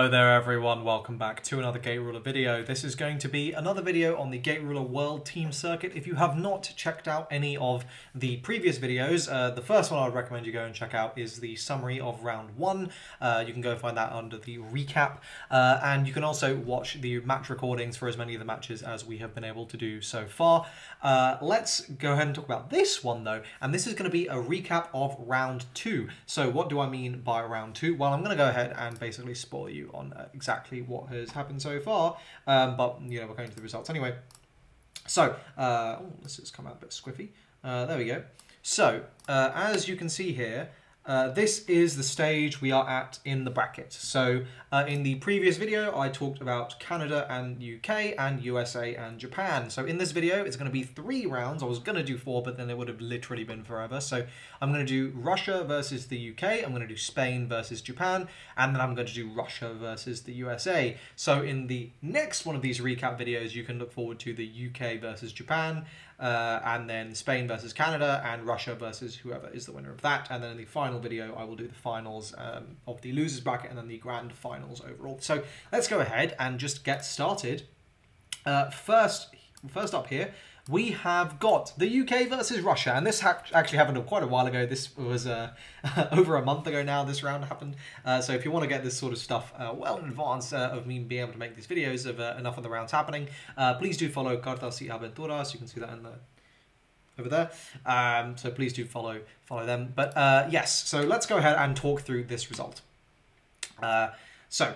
Hello there everyone, welcome back to another Gate Ruler video. This is going to be another video on the Gate Ruler World Team Circuit. If you have not checked out any of the previous videos, the first one I would recommend you go and check out is the summary of round 1. You can go find that under the recap, and you can also watch the match recordings for as many of the matches as we have been able to do so far. Let's go ahead and talk about this one though, and this is going to be a recap of round 2. So what do I mean by round 2? Well, I'm going to go ahead and basically spoil you on exactly what has happened so far, but you know, we're going to the results anyway. So this has come out a bit squiffy. There we go. So as you can see here, this is the stage we are at in the bracket. So in the previous video I talked about Canada and UK and USA and Japan. So in this video it's going to be 3 rounds. I was going to do 4, but then it would have literally been forever. So I'm going to do Russia versus the UK, I'm going to do Spain versus Japan, and then I'm going to do Russia versus the USA. So in the next one of these recap videos you can look forward to the UK versus Japan, and then Spain versus Canada, and Russia versus whoever is the winner of that. And then in the final video I will do the finals of the losers bracket and then the grand finals overall. So let's go ahead and just get started. First up here we have got the UK versus Russia, and this actually happened quite a while ago. This was over a month ago now this round happened. So if you want to get this sort of stuff well in advance of me being able to make these videos of enough of the rounds happening, please do follow Cartas y Aventuras. You can see that in the over there. So please do follow them. But yes, so let's go ahead and talk through this result. So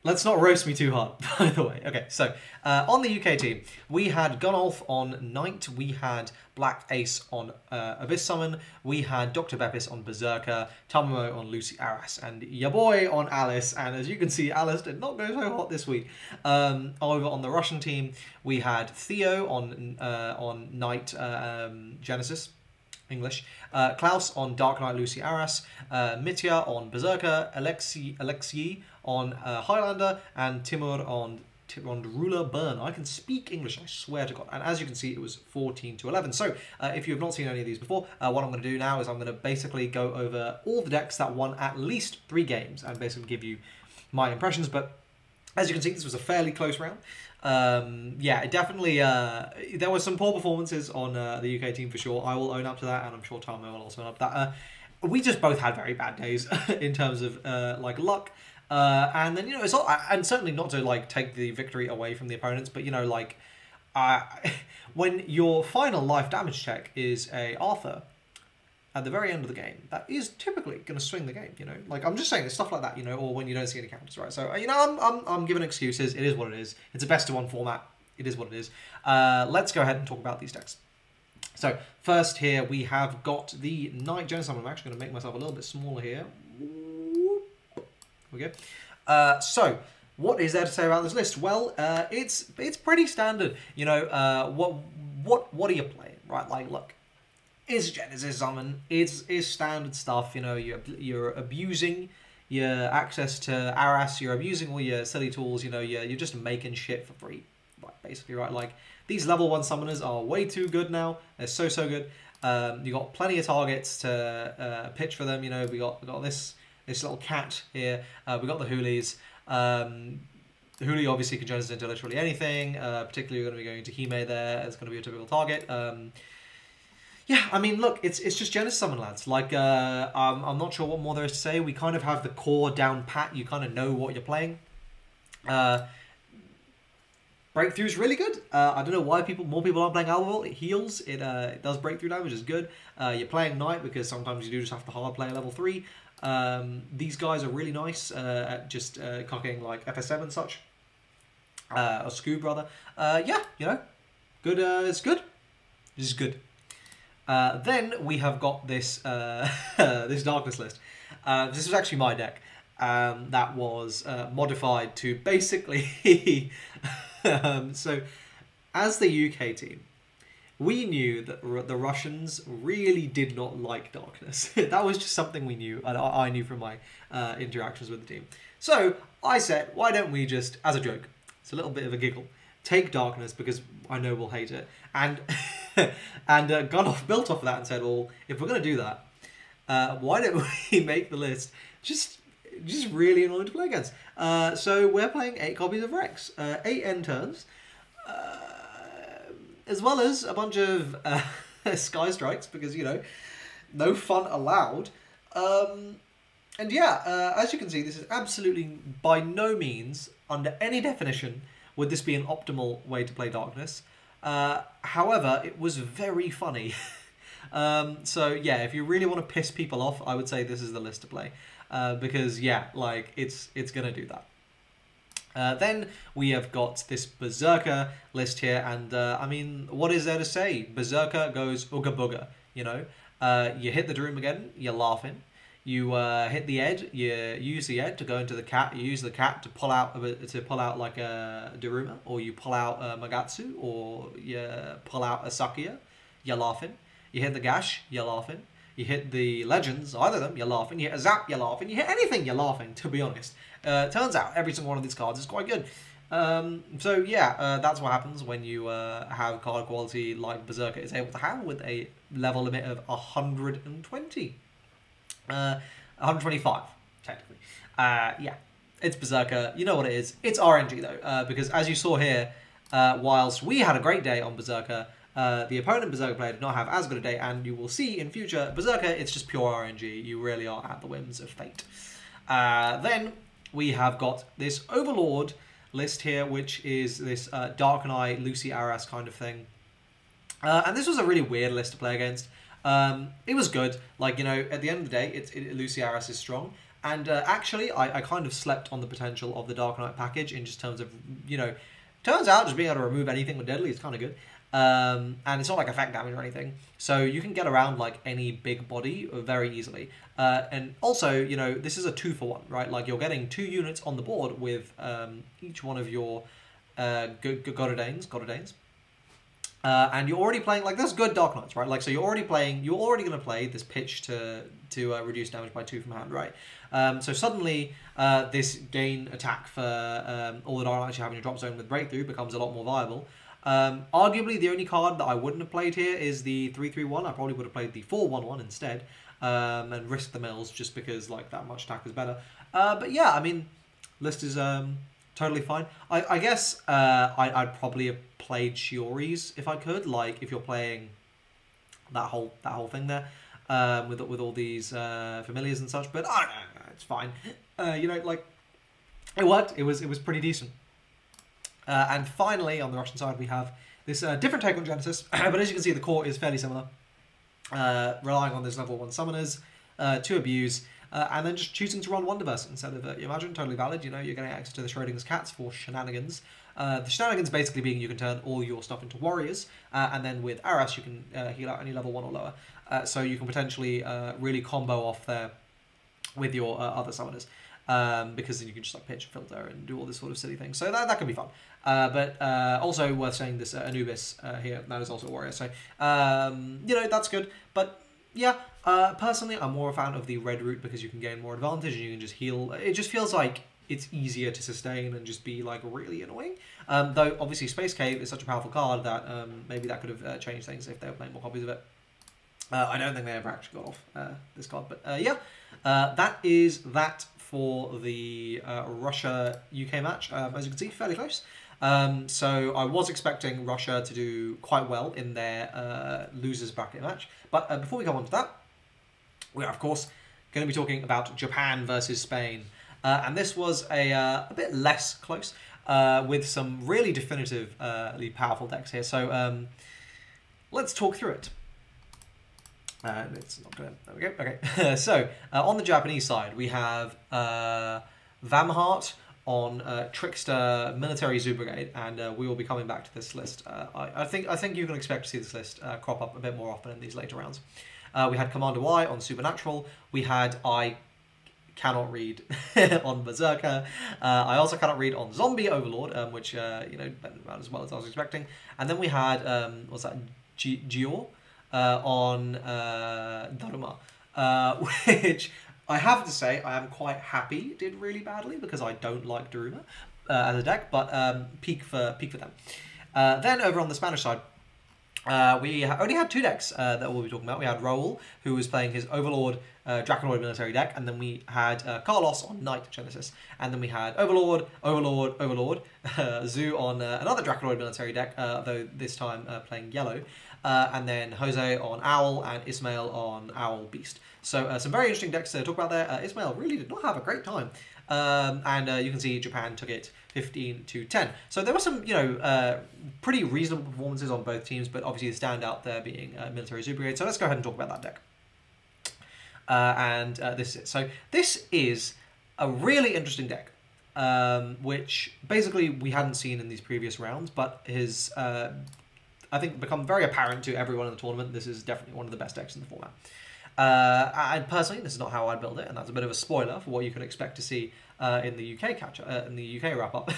let's not roast me too hard, by the way. Okay, so on the UK team, we had Gunolf on Knight, we had Black Ace on Abyss Summon, we had Dr. Beppis on Berserker, Tamamo on Lucy Arras, and ya boy on Alice. And as you can see, Alice did not go so hot this week. Over on the Russian team, we had Theo on Knight Genesis. English, Klaus on Dark Knight Lucy Arras, Mitya on Berserker, Alexei on Highlander, and Timur on Ruler Burn. I can speak English, I swear to God. And as you can see, it was 14-11. So if you have not seen any of these before, what I'm going to do now is I'm going to basically go over all the decks that won at least 3 games and basically give you my impressions. But as you can see, this was a fairly close round. Yeah, it definitely, there were some poor performances on the UK team for sure. I will own up to that, and I'm sure Tamo will also own up to that. We just both had very bad days in terms of like luck. And then, you know, it's not, and certainly not to like take the victory away from the opponents, but you know, like when your final life damage check is a Arthur at the very end of the game, that is typically going to swing the game, you know. Like, I'm just saying, it's stuff like that, you know, or when you don't see any counters, right? So, you know, I'm giving excuses. It is what it is. It's a best-of-1 format. It is what it is. Let's go ahead and talk about these decks. So, first here, we have got the Knight Genesis. I'm actually going to make myself a little bit smaller here. There we go. So, what is there to say about this list? Well, it's pretty standard. You know, what are you playing, right? Like, look. It's Genesis Summon, it's standard stuff, you know, you're abusing your access to Arras, you're abusing all your silly tools, you know, you're just making shit for free, like, basically, right? Like, these level 1 summoners are way too good now, they're so good. You got plenty of targets to pitch for them, you know, we got this little cat here, we got the Hoolies. Hooli obviously can Genesis into literally anything, particularly you're going to be going to Hime there, it's going to be a typical target. Yeah, I mean, look, it's just Genesis Summon, lads. Like, I'm not sure what more there is to say. We kind of have the core down pat. You kind of know what you're playing. Breakthrough's really good. I don't know why more people aren't playing AiboYT. It heals. It does breakthrough damage, which is good. You're playing Knight because sometimes you do just have to hard play a level 3. These guys are really nice at just cocking like FS7 and such. Or Scoob, rather. Yeah, you know, good. It's good. This is good. Then we have got this this Darkness list. This was actually my deck that was modified to basically... so, as the UK team, we knew that the Russians really did not like Darkness. That was just something we knew, and I knew from my interactions with the team. So, I said, why don't we just, as a joke, it's a little bit of a giggle, take Darkness because I know we'll hate it. And Gunolf built off of that and said, well, if we're going to do that, why don't we make the list just just really annoying to play against. So we're playing 8 copies of Rex, 8 end turns, as well as a bunch of Sky Strikes, because, you know, no fun allowed. And yeah, as you can see, this is absolutely by no means, under any definition, would this be an optimal way to play Darkness. However, it was very funny. So yeah, if you really want to piss people off, I would say this is the list to play. Because yeah, like it's gonna do that. Then we have got this Berserker list here, and I mean, what is there to say? Berserker goes Ooga Booga, you know. You hit the Droom again, you're laughing. You hit the Ed, you use the Ed to go into the Cat, you use the Cat to pull out like a Daruma, or you pull out a Magatsu, or you pull out a Sakuya, you're laughing. You hit the Gash, you're laughing. You hit the Legends, either of them, you're laughing. You hit a Zap, you're laughing. You hit anything, you're laughing, to be honest. Turns out every single one of these cards is quite good. So yeah, that's what happens when you have card quality like Berserker is able to have, with a level limit of 120. 125, technically. Yeah, it's Berserker. You know what it is. It's RNG, though, because as you saw here, whilst we had a great day on Berserker, the opponent Berserker player did not have as good a day, and you will see in future, Berserker, it's just pure RNG. You really are at the whims of fate. Then we have got this Overlord list here, which is this Dark Knight, Lucy Arras kind of thing. And this was a really weird list to play against. It was good. Like, you know, at the end of the day, Lucy Arras is strong. And actually, I kind of slept on the potential of the Dark Knight package in just terms of, you know, turns out just being able to remove anything with Deadly is kind of good. And it's not like effect damage or anything. So you can get around like any big body very easily. And also, you know, this is a 2-for-1, right? Like you're getting 2 units on the board with each one of your Goddanes. And you're already playing, like, that's good Dark Knights, right? Like, so you're already going to play this pitch to reduce damage by 2 from hand, right? So suddenly, this gain attack for all the Dark Knights you have in your drop zone with Breakthrough becomes a lot more viable. Arguably, the only card that I wouldn't have played here is the 3/3/1. I probably would have played the 4/1/1 instead, and risked the mills just because, like, that much attack is better. But yeah, I mean, list is totally fine. I guess I'd probably have played Shioris if I could. Like if you're playing that whole thing there with all these familiars and such. But I don't know, it's fine. You know, like it worked. It was pretty decent. And finally, on the Russian side, we have this different take on Genesis. But as you can see, the core is fairly similar, relying on those level 1 summoners to abuse. And then just choosing to run Wonderverse instead of Imagine, totally valid. You know, you're getting access to the Schrodinger's Cats for shenanigans. The shenanigans basically being you can turn all your stuff into warriors, and then with Arras you can heal out any level 1 or lower. So you can potentially really combo off there with your other summoners, because then you can just like pitch, filter, and do all this sort of silly things. So that can be fun. But also worth saying this Anubis here, that is also a warrior. So you know, that's good. But yeah, personally, I'm more a fan of the red route because you can gain more advantage and you can just heal. It just feels like it's easier to sustain and just be like really annoying. Though obviously Space Cave is such a powerful card that maybe that could have changed things if they were playing more copies of it. I don't think they ever actually got off this card, but yeah, that is that for the Russia-UK match. As you can see, fairly close. So I was expecting Russia to do quite well in their losers bracket match. But before we go on to that, we are, of course, going to be talking about Japan versus Spain. And this was a bit less close, with some really definitively powerful decks here. So let's talk through it. It's not going to... There we go. Okay. So on the Japanese side, we have Vamhart on Trickster Military Zoo Brigade, and we will be coming back to this list. I think you can expect to see this list crop up a bit more often in these later rounds. We had Commander Y on Supernatural. We had I cannot read on Berserker. I also cannot read on Zombie Overlord, which you know, about as well as I was expecting. And then we had what's that, Gio on Daruma, which I have to say I am quite happy did really badly because I don't like Daruma as a deck, but peak for them. Then over on the Spanish side, We only had 2 decks that we'll be talking about. We had Raoul, who was playing his Overlord Draconoid military deck, and then we had Carlos on Knight Genesis, and then we had Overlord, Zoo on another Draconoid military deck, though this time playing yellow, and then Jose on Owl, and Ismail on Owl Beast. So some very interesting decks to talk about there. Ismail really did not have a great time. And you can see Japan took it 15-10. So there were some, pretty reasonable performances on both teams, but obviously the standout there being Military Super Brigade. So let's go ahead and talk about that deck. This is it. So this is a really interesting deck, which basically we hadn't seen in these previous rounds, but has, I think, become very apparent to everyone in the tournament. This is definitely one of the best decks in the format. And personally, this is not how I'd build it, and that's a bit of a spoiler for what you can expect to see in the UK wrap up.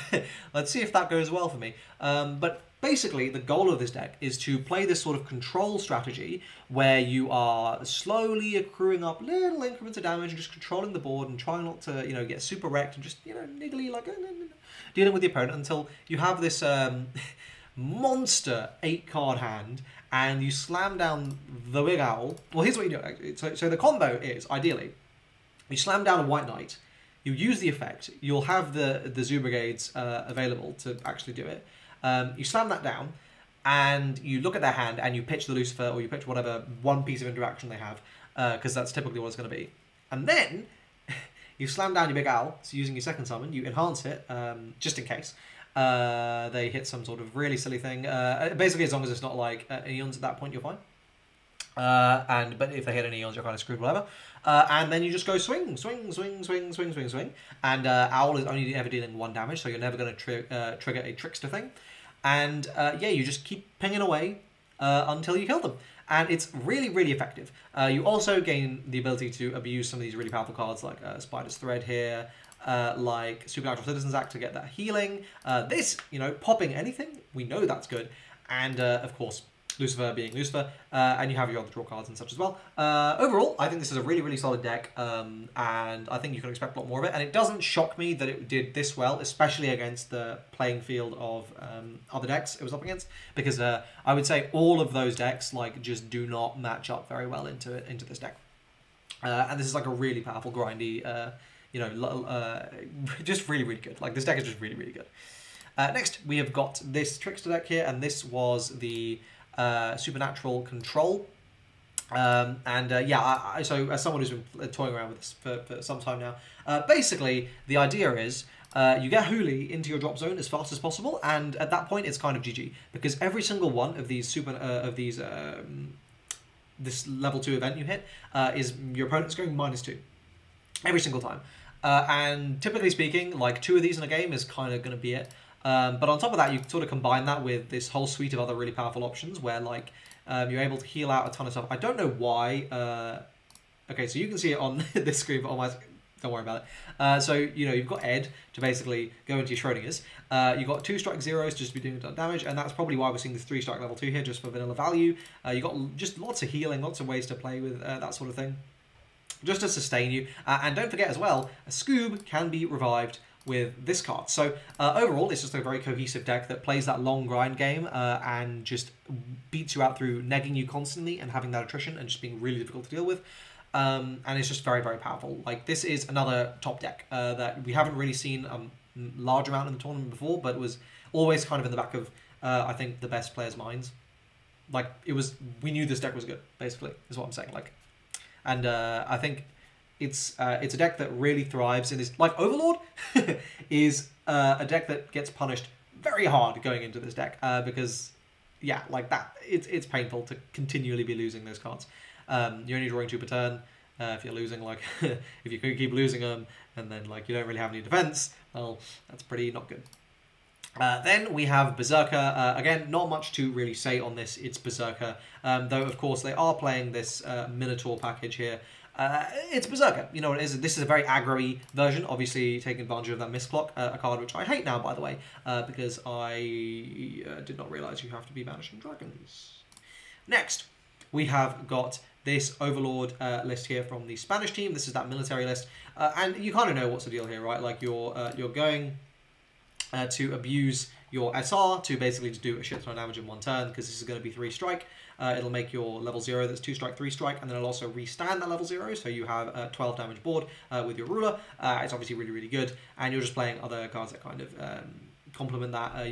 Let's see if that goes well for me. But basically, the goal of this deck is to play this sort of control strategy where you are slowly accruing up little increments of damage and just controlling the board and trying not to, get super wrecked and just, niggly like dealing with the opponent until you have this monster 8-card hand. And you slam down the Big Owl. Well, here's what you do. So the combo is, ideally, you slam down a White Knight, you use the effect, you'll have the Zoo Brigades available to actually do it. You slam that down, and you look at their hand, and you pitch the Lucifer, or you pitch whatever one piece of interaction they have, because that's typically what it's going to be. And then, you slam down your Big Owl, so using your second summon, you enhance it, just in case. They hit some sort of really silly thing. Basically, as long as it's not like Eons at that point, you're fine. But if they hit any Eons, you're kind of screwed, whatever. And then you just go swing. And Owl is only ever dealing 1 damage, so you're never going to trigger a Trickster thing. And yeah, you just keep pinging away until you kill them. And it's really, really effective. You also gain the ability to abuse some of these really powerful cards like Spider's Thread here, like Supernatural Citizens Act to get that healing. This, popping anything, we know that's good. And, of course, Lucifer being Lucifer, and you have your other draw cards and such as well. Overall, I think this is a really, really solid deck, and I think you can expect a lot more of it. And it doesn't shock me that it did this well, especially against the playing field of other decks it was up against, because I would say all of those decks just do not match up very well into this deck. And this is like a really powerful, grindy, just really, really good. Like, this deck is just really, really good. Next, we have got this Trickster deck here, and this was the Supernatural Control. Yeah, so as someone who's been toying around with this for some time now, basically, the idea is you get Hooli into your drop zone as fast as possible, and at that point, it's kind of GG, because every single one of these this level 2 event you hit is your opponent's going -2 every single time. And typically speaking, like 2 of these in a game is kind of going to be it. But on top of that, you sort of combine that with this whole suite of other really powerful options where you're able to heal out a ton of stuff. I don't know why. Okay, so you can see it on this screen, but on my... Don't worry about it. So, you've got Ed to basically go into your Schrodinger's. You've got 2 strike zeros just to be doing damage, and that's probably why we're seeing this 3 strike level 2 here, just for vanilla value. You've got just lots of healing, lots of ways to play with that sort of thing, just to sustain you. And don't forget as well, a Scoob can be revived with this card. So overall, it's just a very cohesive deck that plays that long grind game and just beats you out through negging you constantly and having that attrition and just being really difficult to deal with. And it's just very, very powerful. Like, this is another top deck that we haven't really seen a large amount in the tournament before, but was always kind of in the back of, I think, the best players' minds. Like, we knew this deck was good, basically, is what I'm saying. Like, and I think it's a deck that really thrives in this. Like, Overlord is a deck that gets punished very hard going into this deck because, yeah, like that, it's painful to continually be losing those cards. You're only drawing 2 per turn. If you're losing, if you keep losing them, and then you don't really have any defense, well, that's pretty not good. Then we have Berserker. Again, not much to really say on this. It's Berserker, though of course they are playing this Minotaur package here. It's Berserker. You know what it is. This is a very aggro-y version, obviously taking advantage of that Misclock, a card which I hate now, by the way, because I did not realise you have to be banishing dragons. Next, we have got this Overlord list here from the Spanish team. This is that military list, and you kind of know what's the deal here, right? Like, you're going to abuse your SR to basically just do a shit ton of damage in one turn, because this is going to be 3 strike. It'll make your level 0 that's 2 strike, 3 strike, and then it'll also restand that level 0, so you have a 12 damage board with your ruler. It's obviously really, really good, and you're just playing other cards that kind of complement that.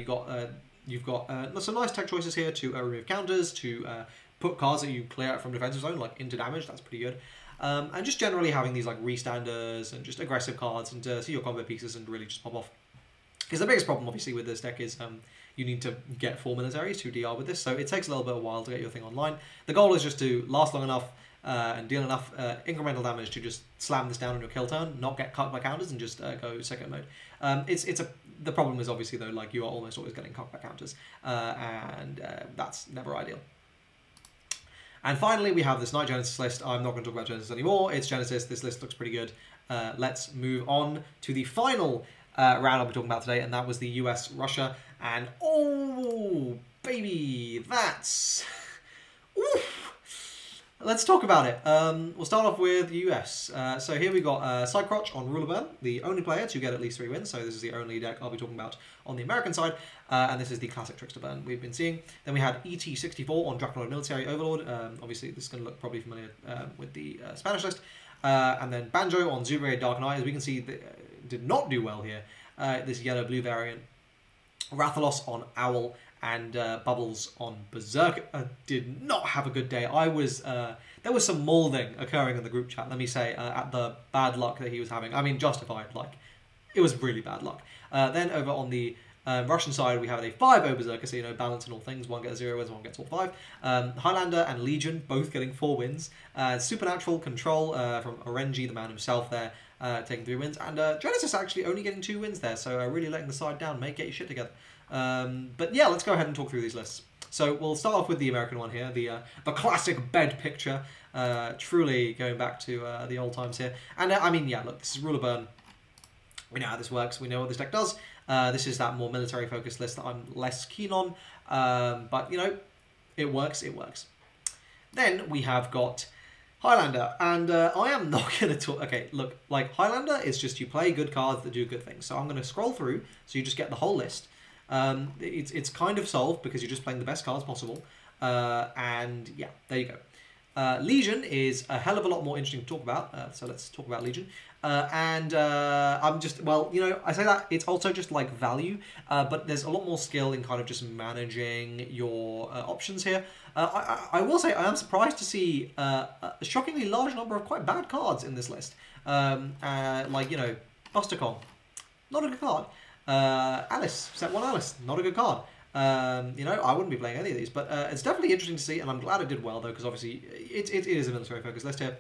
You've got some nice tech choices here to remove counters, to put cards that you clear out from defensive zone like into damage. That's pretty good. And just generally having these like restanders and just aggressive cards and to see your combo pieces and really just pop off. Because the biggest problem obviously with this deck is you need to get 4 militaries to DR with this, so it takes a little bit of a while to get your thing online. The goal is just to last long enough and deal enough incremental damage to just slam this down on your kill turn, not get cut by counters, and just go second mode. The problem is obviously though, like, you are almost always getting cut by counters, and that's never ideal. And finally, we have this Knight Genesis list. I'm not going to talk about Genesis anymore. It's Genesis. This list looks pretty good. Let's move on to the final round I'll be talking about today, and that was the US-Russia. And oh, baby, that's... Oof. Let's talk about it. We'll start off with the US. So here we got Sidecrotch on Ruler Burn, the only player to get at least 3 wins. So this is the only deck I'll be talking about on the American side. And this is the classic Trickster Burn we've been seeing. Then we had ET64 on Dracula Military Overlord. Obviously, this is going to look probably familiar with the Spanish list. And then Banjo on Zubrade Dark Knight. As we can see, did not do well here. This yellow-blue variant. Rathalos on Owl. And Bubbles on Berserk did not have a good day. There was some moulding occurring in the group chat, let me say, at the bad luck that he was having. I mean, justified, like, it was really bad luck. Then over on the Russian side, we have a 5-0 Berserker, so, you know, balance in all things. One gets 0 wins, one gets all 5. Highlander and Legion, both getting 4 wins. Supernatural Control from Orenji, the man himself there, taking 3 wins. And Genesis actually only getting 2 wins there, so really letting the side down. Mate, get your shit together. But yeah, let's go ahead and talk through these lists. So we'll start off with the American one here, the classic bed picture, truly going back to the old times here. And I mean, yeah, look, this is Ruler Burn. We know how this works. We know what this deck does. This is that more military-focused list that I'm less keen on. But, you know, it works, it works. Then we have got Highlander, and I am not going to talk... Okay, look, like, Highlander is just you play good cards that do good things. So I'm going to scroll through, so you just get the whole list. It's kind of solved because you're just playing the best cards possible. And yeah, there you go. Legion is a hell of a lot more interesting to talk about. So let's talk about Legion. I'm just, well, you know, I say that it's also just like value, but there's a lot more skill in kind of just managing your options here. I will say I am surprised to see a shockingly large number of quite bad cards in this list. Like, you know, Buster Kong, not a good card. Alice, set 1 Alice, not a good card. You know, I wouldn't be playing any of these, but it's definitely interesting to see, and I'm glad it did well, though, because obviously it is a military-focused list here,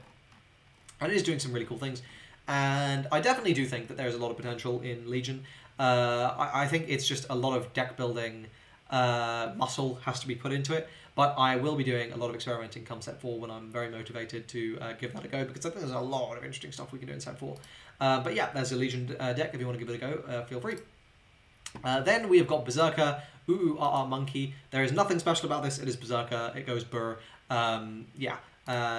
and it is doing some really cool things, and I definitely do think that there is a lot of potential in Legion. I think it's just a lot of deck-building muscle has to be put into it, but I will be doing a lot of experimenting come set 4 when I'm very motivated to give that a go, because I think there's a lot of interesting stuff we can do in set 4. But yeah, there's a Legion deck. If you want to give it a go, feel free. Then we have got Berserker, Monkey. There is nothing special about this. It is Berserker. It goes Burr. Yeah,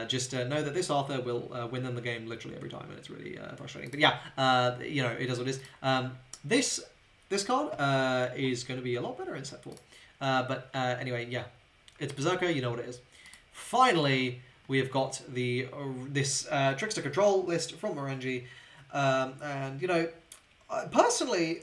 just know that this Arthur will win them the game literally every time, and it's really frustrating. But yeah, you know, it is what it is. This card is going to be a lot better in set 4. But anyway, yeah, it's Berserker. You know what it is. Finally, we have got this Trickster Control list from Orenji. And, you know, personally,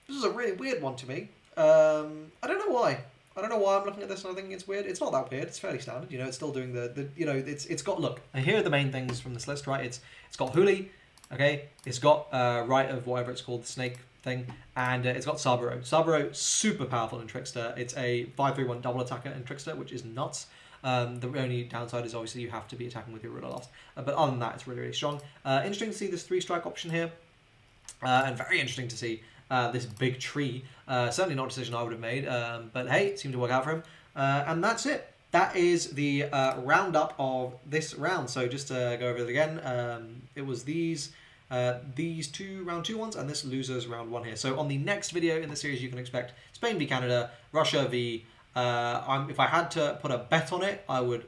this is a really weird one to me. I don't know why. I don't know why I'm looking at this and I think it's weird. It's not that weird. It's fairly standard. You know, it's still doing you know, it's got, look, here are the main things from this list, right? It's got Huli, okay? It's got Right of whatever it's called, the snake thing, and it's got Saburo. Saburo, super powerful in Trickster. It's a 5/3/1 double attacker in Trickster, which is nuts. The only downside is obviously you have to be attacking with your ruler last. But other than that, it's really, really strong. Interesting to see this 3-strike option here. And very interesting to see this big tree. Certainly not a decision I would have made. But hey, it seemed to work out for him. And that's it. That is the roundup of this round. So just to go over it again, it was these two round 2 ones and this losers round 1 here. So on the next video in the series, you can expect Spain v Canada, Russia v... if I had to put a bet on it, I would...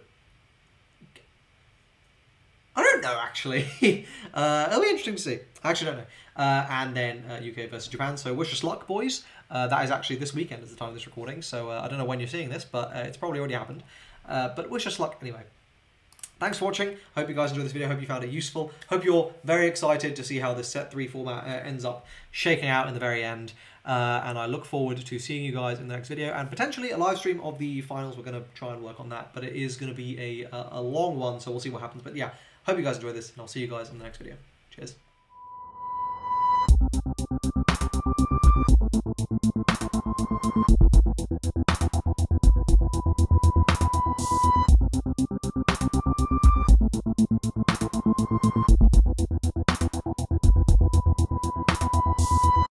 I don't know, actually. It'll be interesting to see. I actually don't know. And then UK versus Japan. So wish us luck, boys. That is actually this weekend at the time of this recording, so I don't know when you're seeing this, but it's probably already happened. But wish us luck anyway. Thanks for watching. Hope you guys enjoyed this video. Hope you found it useful. Hope you're very excited to see how this set 3 format ends up shaking out in the very end. And I look forward to seeing you guys in the next video, and potentially a live stream of the finals. We're going to try and work on that, but it is going to be a long one, so we'll see what happens. But yeah, hope you guys enjoy this, and I'll see you guys in the next video. Cheers.